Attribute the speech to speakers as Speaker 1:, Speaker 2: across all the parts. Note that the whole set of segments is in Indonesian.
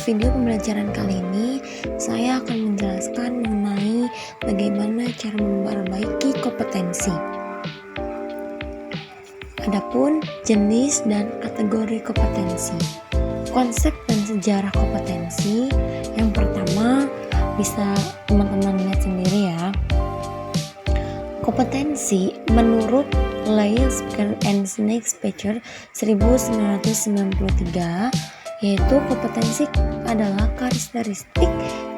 Speaker 1: video pembelajaran kali ini, saya akan menjelaskan mengenai bagaimana cara memperbaiki kompetensi. Adapun jenis dan kategori kompetensi. Konsep dan sejarah kompetensi. Yang pertama, bisa teman-teman lihat sendiri ya. Kompetensi menurut Lyell and Snake-Speicher 1993, yaitu kompetensi adalah karakteristik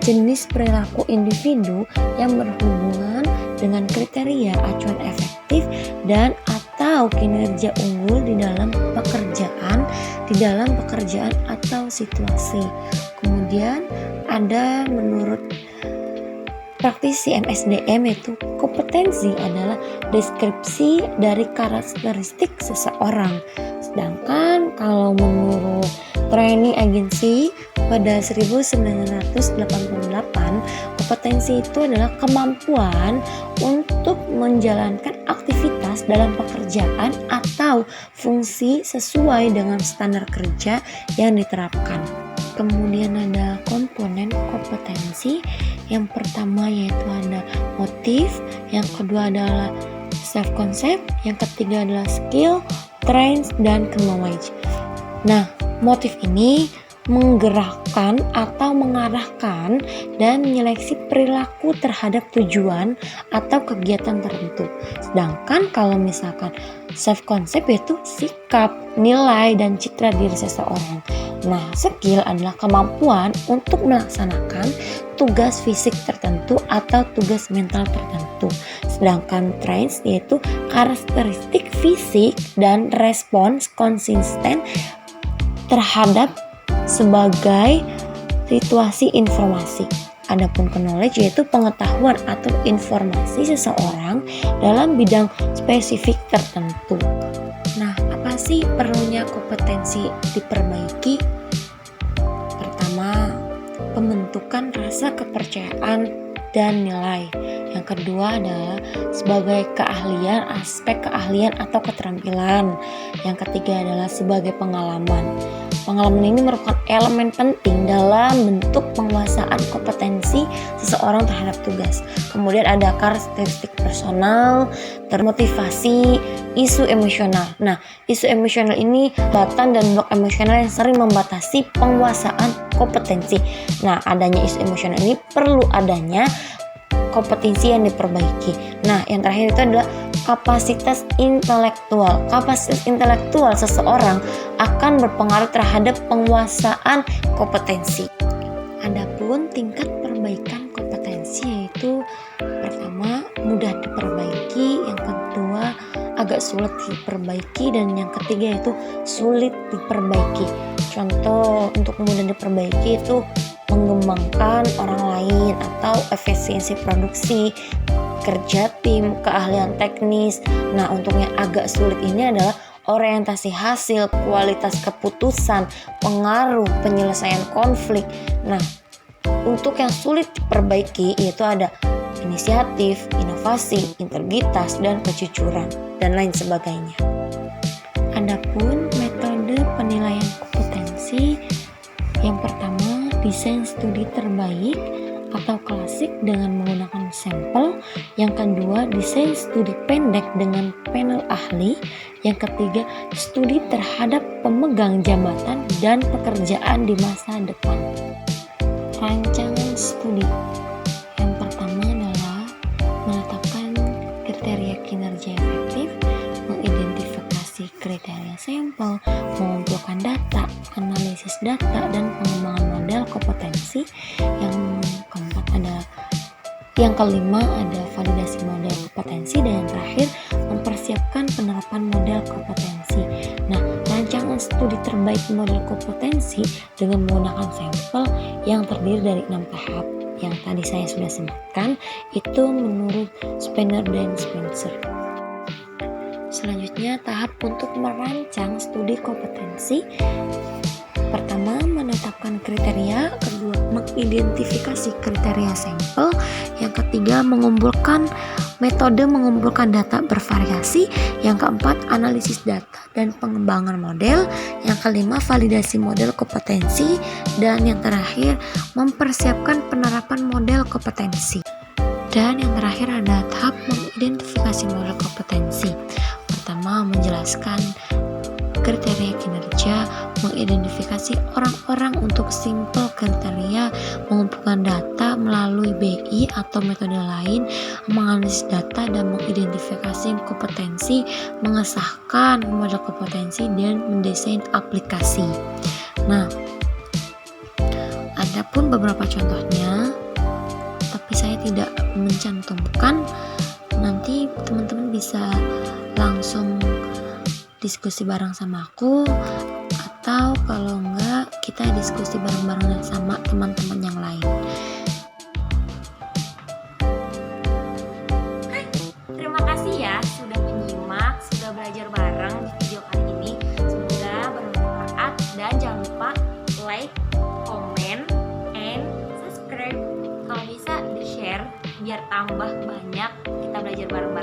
Speaker 1: jenis perilaku individu yang berhubungan dengan kriteria acuan efektif dan atau kinerja unggul di dalam pekerjaan atau situasi. Kemudian ada menurut praktisi MSDM, yaitu kompetensi adalah deskripsi dari karakteristik seseorang. Sedangkan kalau menurut Training Agency pada 1988, kompetensi itu adalah kemampuan untuk menjalankan aktivitas dalam pekerjaan atau fungsi sesuai dengan standar kerja yang diterapkan. Kemudian ada komponen kompetensi. Yang pertama yaitu ada motif, yang kedua adalah self concept, yang ketiga adalah skill, traits, dan knowledge. Nah, motif ini menggerakkan atau mengarahkan dan menyeleksi perilaku terhadap tujuan atau kegiatan tertentu. Sedangkan kalau misalkan self concept yaitu sikap, nilai, dan citra diri seseorang. Nah, skill adalah kemampuan untuk melaksanakan tugas fisik tertentu atau tugas mental tertentu. Sedangkan traits yaitu karakteristik fisik dan respons konsisten terhadap sebagai situasi informasi. Adapun knowledge yaitu pengetahuan atau informasi seseorang dalam bidang spesifik tertentu. Nah, apa sih perlunya kompetensi diperbaiki? Pertama, pembentukan rasa kepercayaan dan nilai. Yang kedua adalah sebagai keahlian, aspek keahlian atau keterampilan. Yang ketiga adalah sebagai pengalaman. Pengalaman ini merupakan elemen penting dalam bentuk penguasaan kompetensi seseorang terhadap tugas. Kemudian ada karakteristik personal, termotivasi, isu emosional. Nah, isu emosional ini hambatan dan blok emosional yang sering membatasi penguasaan kompetensi. Nah, adanya isu emosional ini perlu adanya kompetensi yang diperbaiki. Nah, yang terakhir itu adalah kapasitas intelektual. Kapasitas intelektual seseorang akan berpengaruh terhadap penguasaan kompetensi. Adapun tingkat perbaikan kompetensi yaitu pertama mudah diperbaiki, yang kedua agak sulit diperbaiki, dan yang ketiga yaitu sulit diperbaiki. Contoh untuk mudah diperbaiki itu mengembangkan orang lain atau efisiensi produksi, kerja tim, keahlian teknis. Nah, untuk yang agak sulit ini adalah orientasi hasil, kualitas keputusan, pengaruh, penyelesaian konflik. Nah, untuk yang sulit diperbaiki yaitu ada inisiatif, inovasi, integritas, dan kejujuran, dan lain sebagainya. Adapun metode penilaian kompetensi, yang pertama desain studi terbaik atau klasik dengan menggunakan sampel, yang kedua desain studi pendek dengan panel ahli, yang ketiga studi terhadap pemegang jabatan dan pekerjaan di masa depan. Rancangan studi yang pertama adalah menetapkan kriteria kinerja efektif, mengidentifikasi kriteria sampel, mengumpulkan data, analisis data, dan pengembangan model kompetensi. Yang kelima ada validasi model kompetensi, dan yang terakhir mempersiapkan penerapan model kompetensi. Nah, rancangan studi terbaik model kompetensi dengan menggunakan sampel yang terdiri dari 6 tahap yang tadi saya sudah sebutkan itu menurut Spener dan Spencer. Selanjutnya tahap untuk merancang studi kompetensi. Pertama, menetapkan kriteria, kedua, mengidentifikasi kriteria sampel, yang ketiga, mengumpulkan metode mengumpulkan data bervariasi. Yang keempat, analisis data dan pengembangan model. Yang kelima, validasi model kompetensi. Dan yang terakhir, mempersiapkan penerapan model kompetensi. Dan yang terakhir ada tahap mengidentifikasi model kompetensi. Pertama, menjelaskan kriteria kinerja, mengidentifikasi orang-orang untuk simpel kriteria, mengumpulkan data melalui BI atau metode lain, menganalisis data dan mengidentifikasi kompetensi, mengesahkan model kompetensi, dan mendesain aplikasi. Nah, ada pun beberapa contohnya, tapi saya tidak mencantumkan. Nanti teman-teman bisa langsung diskusi bareng sama aku, atau kalau enggak kita diskusi bareng-bareng sama teman-teman yang lain. Terima kasih ya sudah menyimak, sudah belajar bareng di video kali ini. Semoga bermanfaat dan jangan lupa like, comment, and subscribe. Kalau bisa di-share biar tambah banyak kita belajar bareng-bareng.